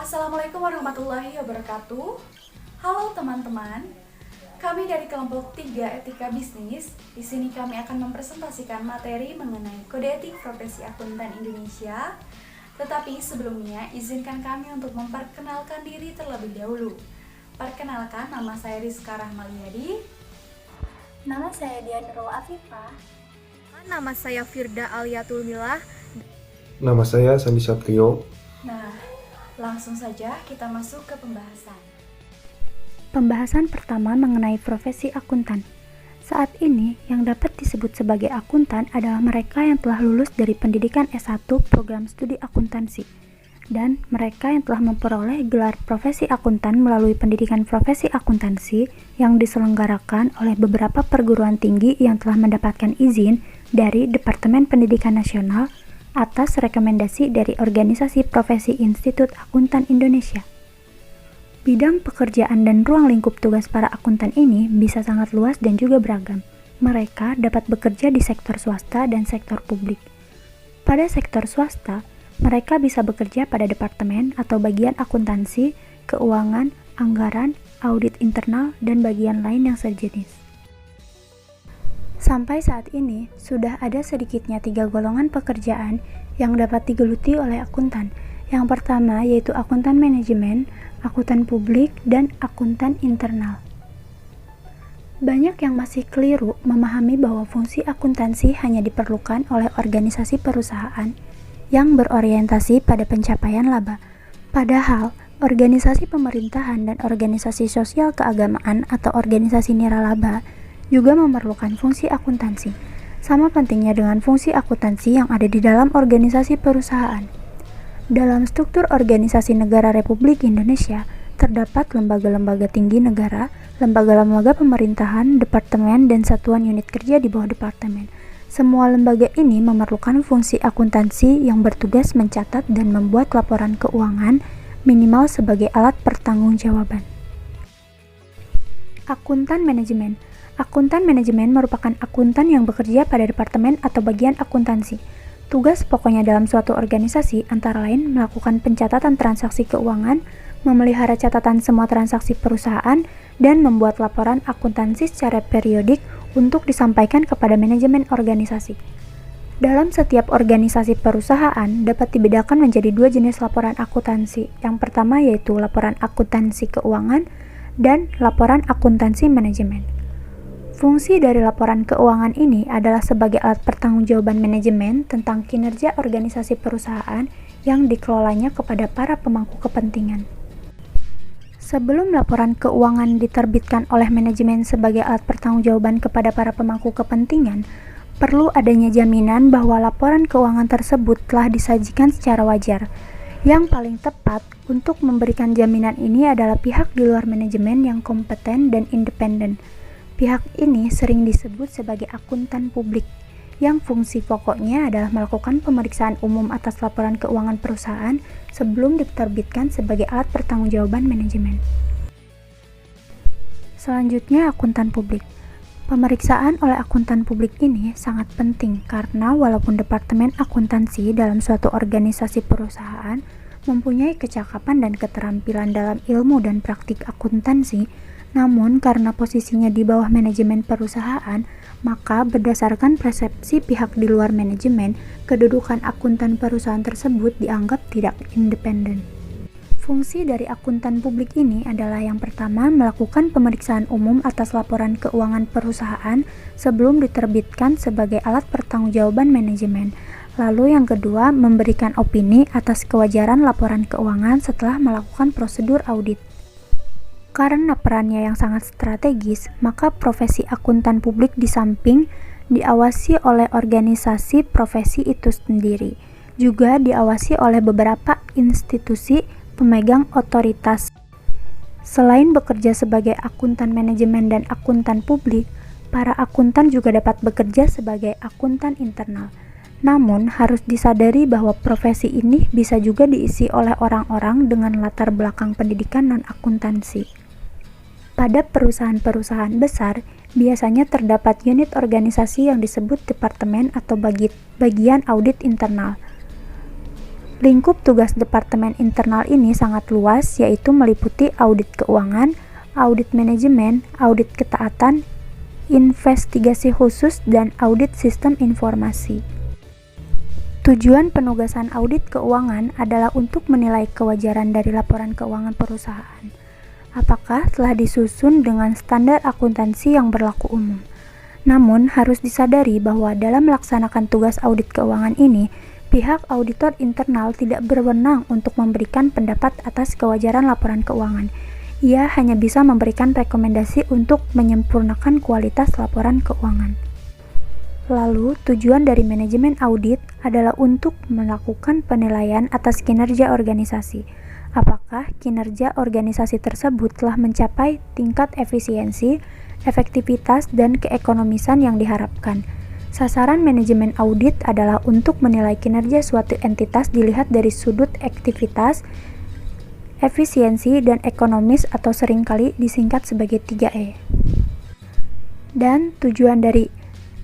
Assalamualaikum warahmatullahi wabarakatuh. Halo teman-teman, kami dari kelompok 3 Etika Bisnis. Di sini kami akan mempresentasikan materi mengenai Kode Etik Profesi Akuntan Indonesia. Tetapi sebelumnya, izinkan kami untuk memperkenalkan diri terlebih dahulu. Perkenalkan, nama saya Rizka Rahmaliadi. Nama saya Dian Nurul Afifah. Nama saya Firda Aliatul Milah. Nama saya Sandi Satrio. Nah, langsung saja kita masuk ke pembahasan. Pembahasan pertama mengenai profesi akuntan. Saat ini, yang dapat disebut sebagai akuntan adalah mereka yang telah lulus dari pendidikan S1 program studi akuntansi, dan mereka yang telah memperoleh gelar profesi akuntan melalui pendidikan profesi akuntansi yang diselenggarakan oleh beberapa perguruan tinggi yang telah mendapatkan izin dari Departemen Pendidikan Nasional atas rekomendasi dari Organisasi Profesi Institut Akuntan Indonesia. Bidang pekerjaan dan ruang lingkup tugas para akuntan ini bisa sangat luas dan juga beragam. Mereka dapat bekerja di sektor swasta dan sektor publik. Pada sektor swasta, mereka bisa bekerja pada departemen atau bagian akuntansi, keuangan, anggaran, audit internal, dan bagian lain yang sejenis. Sampai saat ini, sudah ada sedikitnya 3 golongan pekerjaan yang dapat digeluti oleh akuntan. Yang pertama yaitu akuntan manajemen, akuntan publik, dan akuntan internal. Banyak yang masih keliru memahami bahwa fungsi akuntansi hanya diperlukan oleh organisasi perusahaan yang berorientasi pada pencapaian laba. Padahal, organisasi pemerintahan dan organisasi sosial keagamaan atau organisasi nirlaba juga memerlukan fungsi akuntansi, sama pentingnya dengan fungsi akuntansi yang ada di dalam organisasi perusahaan. Dalam struktur organisasi negara Republik Indonesia, terdapat lembaga-lembaga tinggi negara, lembaga-lembaga pemerintahan, departemen, dan satuan unit kerja di bawah departemen. Semua lembaga ini memerlukan fungsi akuntansi yang bertugas mencatat dan membuat laporan keuangan minimal sebagai alat pertanggungjawaban. Akuntan manajemen. Akuntan manajemen merupakan akuntan yang bekerja pada departemen atau bagian akuntansi. Tugas pokoknya dalam suatu organisasi antara lain melakukan pencatatan transaksi keuangan, memelihara catatan semua transaksi perusahaan, dan membuat laporan akuntansi secara periodik untuk disampaikan kepada manajemen organisasi. Dalam setiap organisasi perusahaan dapat dibedakan menjadi 2 jenis laporan akuntansi. Yang pertama yaitu laporan akuntansi keuangan dan laporan akuntansi manajemen. Fungsi dari laporan keuangan ini adalah sebagai alat pertanggungjawaban manajemen tentang kinerja organisasi perusahaan yang dikelolanya kepada para pemangku kepentingan. Sebelum laporan keuangan diterbitkan oleh manajemen sebagai alat pertanggungjawaban kepada para pemangku kepentingan, perlu adanya jaminan bahwa laporan keuangan tersebut telah disajikan secara wajar. Yang paling tepat untuk memberikan jaminan ini adalah pihak di luar manajemen yang kompeten dan independen. Pihak ini sering disebut sebagai akuntan publik, yang fungsi pokoknya adalah melakukan pemeriksaan umum atas laporan keuangan perusahaan sebelum diterbitkan sebagai alat pertanggungjawaban manajemen. Selanjutnya, akuntan publik. Pemeriksaan oleh akuntan publik ini sangat penting karena walaupun departemen akuntansi dalam suatu organisasi perusahaan mempunyai kecakapan dan keterampilan dalam ilmu dan praktik akuntansi, namun karena posisinya di bawah manajemen perusahaan, maka berdasarkan persepsi pihak di luar manajemen, kedudukan akuntan perusahaan tersebut dianggap tidak independen. Fungsi dari akuntan publik ini adalah yang pertama melakukan pemeriksaan umum atas laporan keuangan perusahaan sebelum diterbitkan sebagai alat pertanggungjawaban manajemen. Lalu yang kedua memberikan opini atas kewajaran laporan keuangan setelah melakukan prosedur audit. Karena perannya yang sangat strategis, maka profesi akuntan publik di samping diawasi oleh organisasi profesi itu sendiri, juga diawasi oleh beberapa institusi pemegang otoritas. Selain bekerja sebagai akuntan manajemen dan akuntan publik, para akuntan juga dapat bekerja sebagai akuntan internal. Namun, harus disadari bahwa profesi ini bisa juga diisi oleh orang-orang dengan latar belakang pendidikan non-akuntansi. Pada perusahaan-perusahaan besar, biasanya terdapat unit organisasi yang disebut departemen atau bagian audit internal. Lingkup tugas Departemen Internal ini sangat luas, yaitu meliputi audit keuangan, audit manajemen, audit ketaatan, investigasi khusus, dan audit sistem informasi. Tujuan penugasan audit keuangan adalah untuk menilai kewajaran dari laporan keuangan perusahaan. Apakah telah disusun dengan standar akuntansi yang berlaku umum? Namun, harus disadari bahwa dalam melaksanakan tugas audit keuangan ini, pihak auditor internal tidak berwenang untuk memberikan pendapat atas kewajaran laporan keuangan. Ia hanya bisa memberikan rekomendasi untuk menyempurnakan kualitas laporan keuangan. Lalu, tujuan dari manajemen audit adalah untuk melakukan penilaian atas kinerja organisasi. Apakah kinerja organisasi tersebut telah mencapai tingkat efisiensi, efektivitas, dan keekonomisan yang diharapkan. Sasaran manajemen audit adalah untuk menilai kinerja suatu entitas dilihat dari sudut aktivitas, efisiensi, dan ekonomis atau seringkali disingkat sebagai 3E. Dan tujuan dari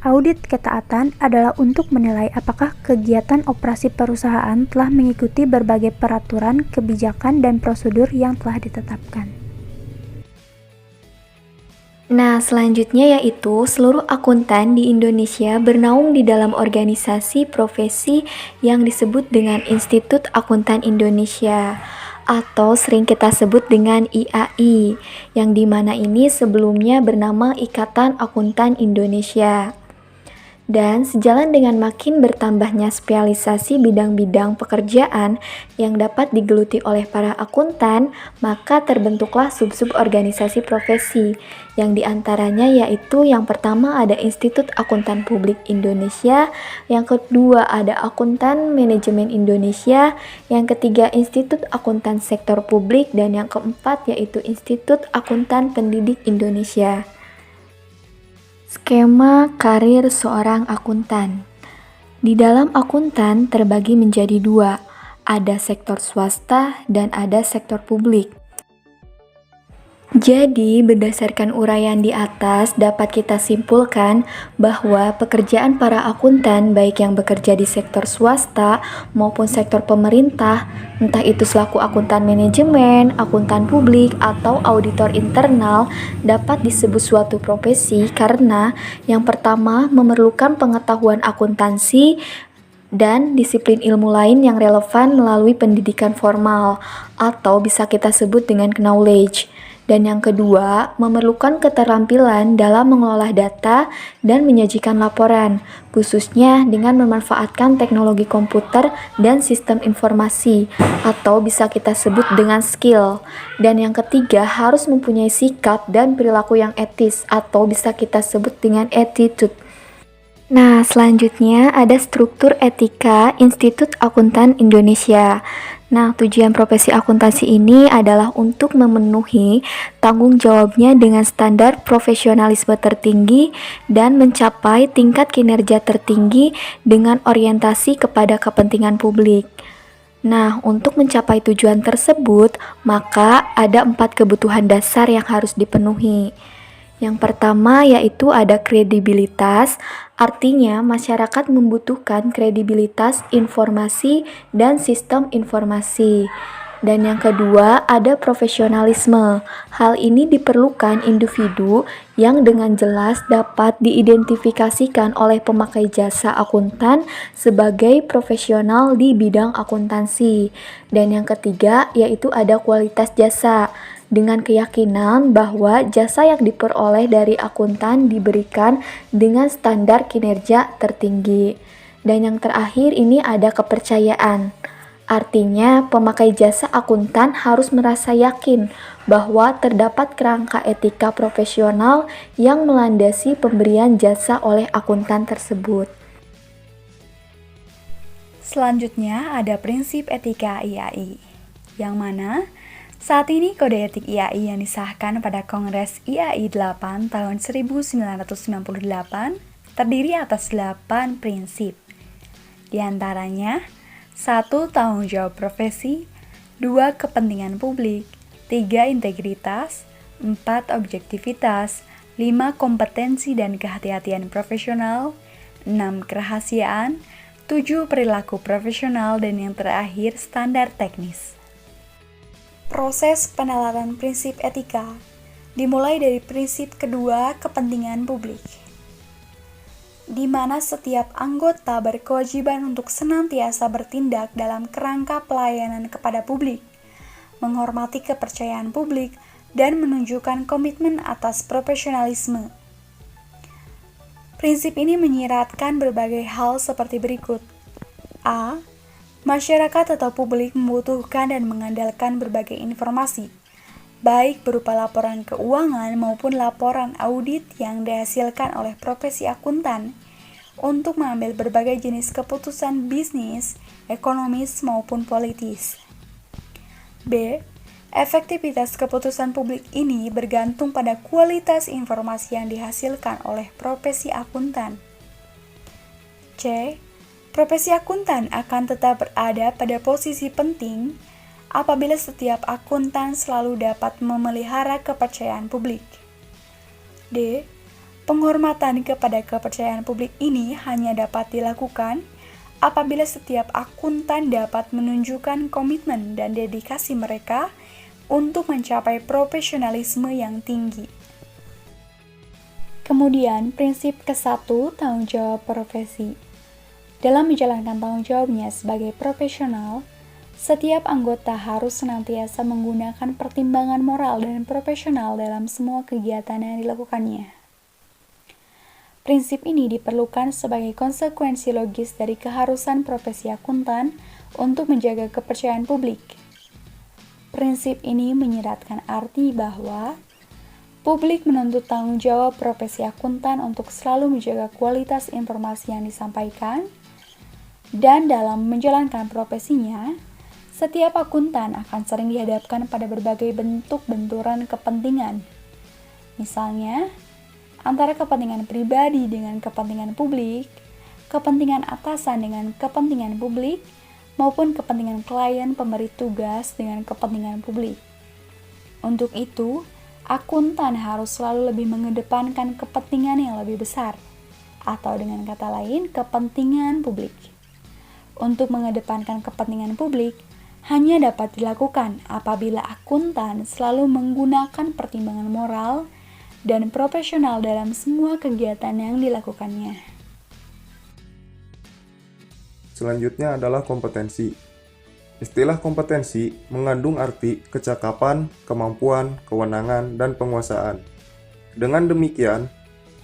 audit ketaatan adalah untuk menilai apakah kegiatan operasi perusahaan telah mengikuti berbagai peraturan, kebijakan, dan prosedur yang telah ditetapkan. Nah, selanjutnya yaitu seluruh akuntan di Indonesia bernaung di dalam organisasi profesi yang disebut dengan Institut Akuntan Indonesia atau sering kita sebut dengan IAI, yang dimana ini sebelumnya bernama Ikatan Akuntan Indonesia. Dan sejalan dengan makin bertambahnya spesialisasi bidang-bidang pekerjaan yang dapat digeluti oleh para akuntan, maka terbentuklah sub-sub organisasi profesi, yang diantaranya yaitu yang pertama ada Institut Akuntan Publik Indonesia, yang kedua ada Akuntan Manajemen Indonesia, yang ketiga Institut Akuntan Sektor Publik, dan yang keempat yaitu Institut Akuntan Pendidik Indonesia. Skema karir seorang akuntan. Di dalam akuntan terbagi menjadi dua, ada sektor swasta dan ada sektor publik. Jadi, berdasarkan uraian di atas, dapat kita simpulkan bahwa pekerjaan para akuntan, baik yang bekerja di sektor swasta maupun sektor pemerintah, entah itu selaku akuntan manajemen, akuntan publik, atau auditor internal, dapat disebut suatu profesi karena yang pertama memerlukan pengetahuan akuntansi dan disiplin ilmu lain yang relevan melalui pendidikan formal, atau bisa kita sebut dengan knowledge. Dan yang kedua, memerlukan keterampilan dalam mengolah data dan menyajikan laporan, khususnya dengan memanfaatkan teknologi komputer dan sistem informasi, atau bisa kita sebut dengan skill. Dan yang ketiga, harus mempunyai sikap dan perilaku yang etis, atau bisa kita sebut dengan attitude. Nah, selanjutnya ada struktur etika Institut Akuntan Indonesia. Nah, tujuan profesi akuntansi ini adalah untuk memenuhi tanggung jawabnya dengan standar profesionalisme tertinggi dan mencapai tingkat kinerja tertinggi dengan orientasi kepada kepentingan publik. Nah, untuk mencapai tujuan tersebut, maka ada 4 kebutuhan dasar yang harus dipenuhi. Yang pertama yaitu ada kredibilitas, artinya masyarakat membutuhkan kredibilitas informasi dan sistem informasi. Dan yang kedua ada profesionalisme. Hal ini diperlukan individu yang dengan jelas dapat diidentifikasikan oleh pemakai jasa akuntan sebagai profesional di bidang akuntansi. Dan yang ketiga yaitu ada kualitas jasa, dengan keyakinan bahwa jasa yang diperoleh dari akuntan diberikan dengan standar kinerja tertinggi. Dan yang terakhir ini ada kepercayaan. Artinya, pemakai jasa akuntan harus merasa yakin bahwa terdapat kerangka etika profesional yang melandasi pemberian jasa oleh akuntan tersebut. Selanjutnya ada prinsip etika IAI, yang mana saat ini kode etik IAI yang disahkan pada Kongres IAI 8 tahun 1998 terdiri atas 8 prinsip. Di antaranya, 1. Tanggung jawab profesi, 2. Kepentingan publik, 3. Integritas, 4. Objektivitas, 5. Kompetensi dan kehati-hatian profesional, 6. Kerahasiaan, 7 perilaku profesional, dan yang terakhir standar teknis. Proses penelatan prinsip etika dimulai dari prinsip kedua, kepentingan publik, di mana setiap anggota berkewajiban untuk senantiasa bertindak dalam kerangka pelayanan kepada publik, menghormati kepercayaan publik, dan menunjukkan komitmen atas profesionalisme. Prinsip ini menyiratkan berbagai hal seperti berikut. A. Masyarakat atau publik membutuhkan dan mengandalkan berbagai informasi, baik berupa laporan keuangan maupun laporan audit yang dihasilkan oleh profesi akuntan untuk mengambil berbagai jenis keputusan bisnis, ekonomis, maupun politis. B. Efektivitas keputusan publik ini bergantung pada kualitas informasi yang dihasilkan oleh profesi akuntan. C. Profesi akuntan akan tetap berada pada posisi penting apabila setiap akuntan selalu dapat memelihara kepercayaan publik. D. Penghormatan kepada kepercayaan publik ini hanya dapat dilakukan apabila setiap akuntan dapat menunjukkan komitmen dan dedikasi mereka untuk mencapai profesionalisme yang tinggi. Kemudian, prinsip ke-1, tanggung jawab profesi. Dalam menjalankan tanggung jawabnya sebagai profesional, setiap anggota harus senantiasa menggunakan pertimbangan moral dan profesional dalam semua kegiatan yang dilakukannya. Prinsip ini diperlukan sebagai konsekuensi logis dari keharusan profesi akuntan untuk menjaga kepercayaan publik. Prinsip ini menyiratkan arti bahwa publik menuntut tanggung jawab profesi akuntan untuk selalu menjaga kualitas informasi yang disampaikan, dan dalam menjalankan profesinya, setiap akuntan akan sering dihadapkan pada berbagai bentuk benturan kepentingan. Misalnya, antara kepentingan pribadi dengan kepentingan publik, kepentingan atasan dengan kepentingan publik, maupun kepentingan klien pemberi tugas dengan kepentingan publik. Untuk itu, akuntan harus selalu lebih mengedepankan kepentingan yang lebih besar, atau dengan kata lain, kepentingan publik. Untuk mengedepankan kepentingan publik, hanya dapat dilakukan apabila akuntan selalu menggunakan pertimbangan moral dan profesional dalam semua kegiatan yang dilakukannya. Selanjutnya adalah kompetensi. Istilah kompetensi mengandung arti kecakapan, kemampuan, kewenangan, dan penguasaan. Dengan demikian,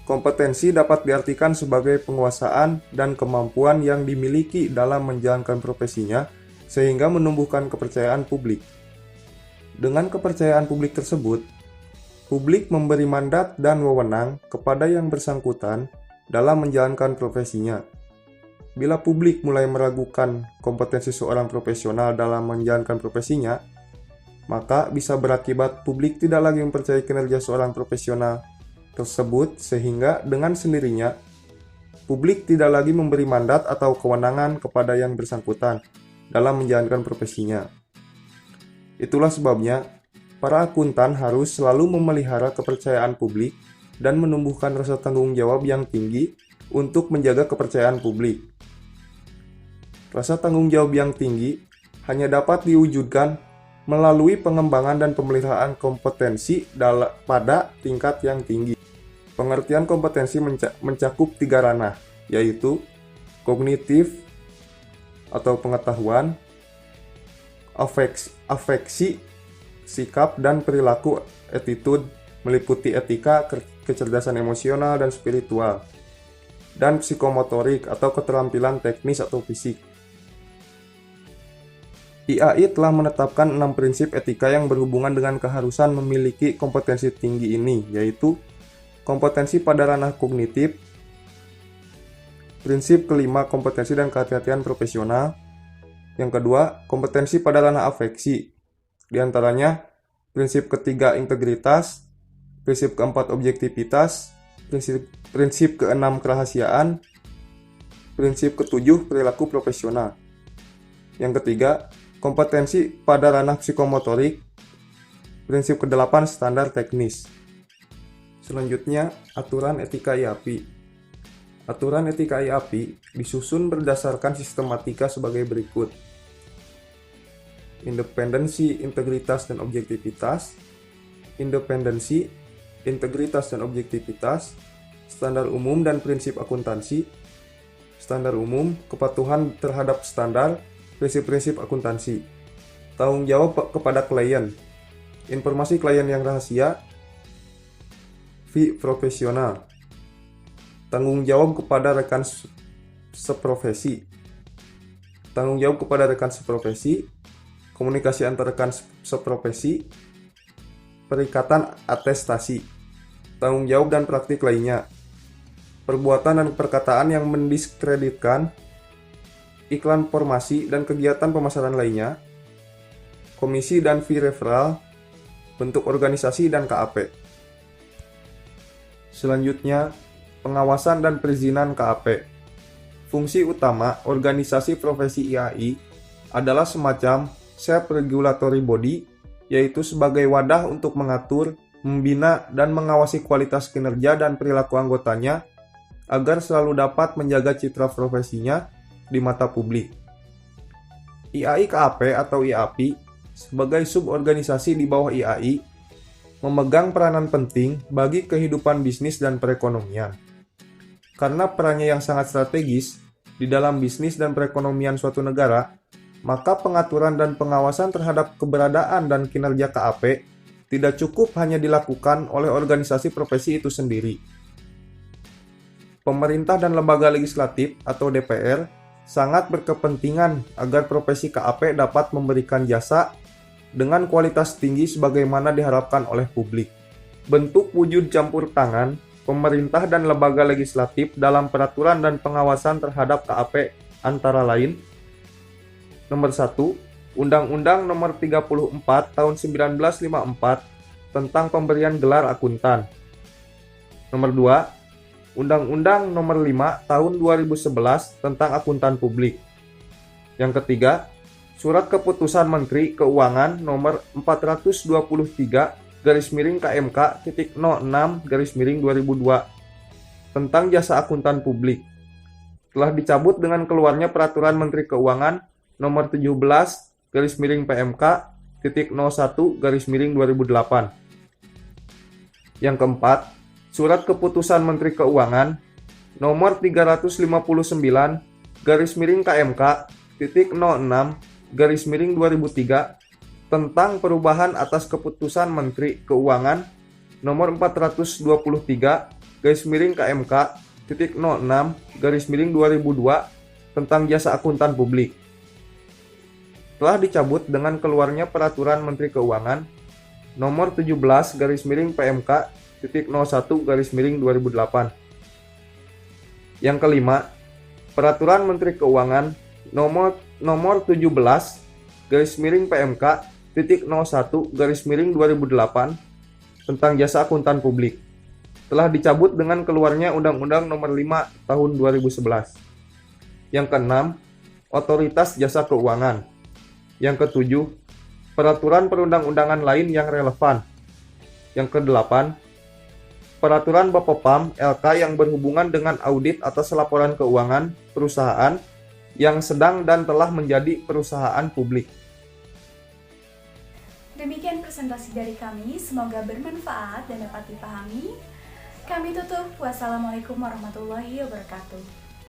kompetensi dapat diartikan sebagai penguasaan dan kemampuan yang dimiliki dalam menjalankan profesinya sehingga menumbuhkan kepercayaan publik. Dengan kepercayaan publik tersebut, publik memberi mandat dan wewenang kepada yang bersangkutan dalam menjalankan profesinya. Bila publik mulai meragukan kompetensi seorang profesional dalam menjalankan profesinya, maka bisa berakibat publik tidak lagi mempercayai kinerja seorang profesional tersebut sehingga dengan sendirinya publik tidak lagi memberi mandat atau kewenangan kepada yang bersangkutan dalam menjalankan profesinya. Itulah sebabnya para akuntan harus selalu memelihara kepercayaan publik dan menumbuhkan rasa tanggung jawab yang tinggi untuk menjaga kepercayaan publik. Rasa tanggung jawab yang tinggi hanya dapat diwujudkan melalui pengembangan dan pemeliharaan kompetensi pada tingkat yang tinggi. Pengertian kompetensi mencakup 3 ranah, yaitu kognitif atau pengetahuan, afeksi, sikap, dan perilaku attitude meliputi etika, kecerdasan emosional dan spiritual, dan psikomotorik atau keterampilan teknis atau fisik. IAI telah menetapkan 6 prinsip etika yang berhubungan dengan keharusan memiliki kompetensi tinggi ini, yaitu kompetensi pada ranah kognitif, prinsip kelima kompetensi dan kehati-hatian profesional, yang kedua kompetensi pada ranah afeksi, diantaranya prinsip ketiga integritas, prinsip keempat objektivitas, prinsip keenam kerahasiaan, prinsip ketujuh perilaku profesional. Yang ketiga, kompetensi pada ranah psikomotorik, prinsip ke-8 standar teknis. Selanjutnya, aturan etika IAPI. Aturan etika IAPI disusun berdasarkan sistematika sebagai berikut. Independensi, integritas, dan objektivitas. Independensi, integritas, dan objektivitas. Standar umum dan prinsip akuntansi. Standar umum, kepatuhan terhadap standar, prinsip-prinsip akuntansi. Tanggung jawab kepada klien. Informasi klien yang rahasia. Fee profesional. Tanggung jawab kepada rekan seprofesi. Tanggung jawab kepada rekan seprofesi. Komunikasi antar rekan seprofesi. Perikatan atestasi. Tanggung jawab dan praktik lainnya. Perbuatan dan perkataan yang mendiskreditkan. Iklan formasi dan kegiatan pemasaran lainnya. Komisi dan fee referral. Bentuk organisasi dan KAP. Selanjutnya, pengawasan dan perizinan KAP. Fungsi utama organisasi profesi IAI adalah semacam self-regulatory body, yaitu sebagai wadah untuk mengatur, membina, dan mengawasi kualitas kinerja dan perilaku anggotanya agar selalu dapat menjaga citra profesinya di mata publik. IAI KAP atau IAPI sebagai suborganisasi di bawah IAI memegang peranan penting bagi kehidupan bisnis dan perekonomian. Karena perannya yang sangat strategis di dalam bisnis dan perekonomian suatu negara, maka pengaturan dan pengawasan terhadap keberadaan dan kinerja KAP tidak cukup hanya dilakukan oleh organisasi profesi itu sendiri. Pemerintah dan lembaga legislatif atau DPR sangat berkepentingan agar profesi KAP dapat memberikan jasa dengan kualitas tinggi sebagaimana diharapkan oleh publik. Bentuk wujud campur tangan pemerintah dan lembaga legislatif dalam peraturan dan pengawasan terhadap KAP antara lain: Nomor 1, Undang-Undang Nomor 34 Tahun 1954 tentang pemberian gelar akuntan. Nomor 2, Undang-Undang Nomor 5 Tahun 2011 tentang akuntan publik. Yang ketiga, Surat Keputusan Menteri Keuangan Nomor 423/KMK.06/2002 tentang jasa akuntan publik. Telah dicabut dengan keluarnya Peraturan Menteri Keuangan Nomor 17/01/2008. Yang keempat, Surat Keputusan Menteri Keuangan Nomor 359/KMK.06/2003 tentang perubahan atas Keputusan Menteri Keuangan Nomor 423/KMK.06/2002 tentang jasa akuntan publik. Telah dicabut dengan keluarnya Peraturan Menteri Keuangan Nomor 17/PMK.01/2008. Yang kelima, Peraturan Menteri Keuangan Nomor 17/PMK.01/2008 tentang jasa akuntan publik. Telah dicabut dengan keluarnya Undang-Undang Nomor 5 Tahun 2011. Yang keenam, Otoritas Jasa Keuangan. Yang ketujuh, peraturan perundang-undangan lain yang relevan. Yang kedelapan, peraturan Bapepam LK yang berhubungan dengan audit atas laporan keuangan perusahaan yang sedang dan telah menjadi perusahaan publik. Demikian presentasi dari kami, semoga bermanfaat dan dapat dipahami. Kami tutup. Wassalamualaikum warahmatullahi wabarakatuh.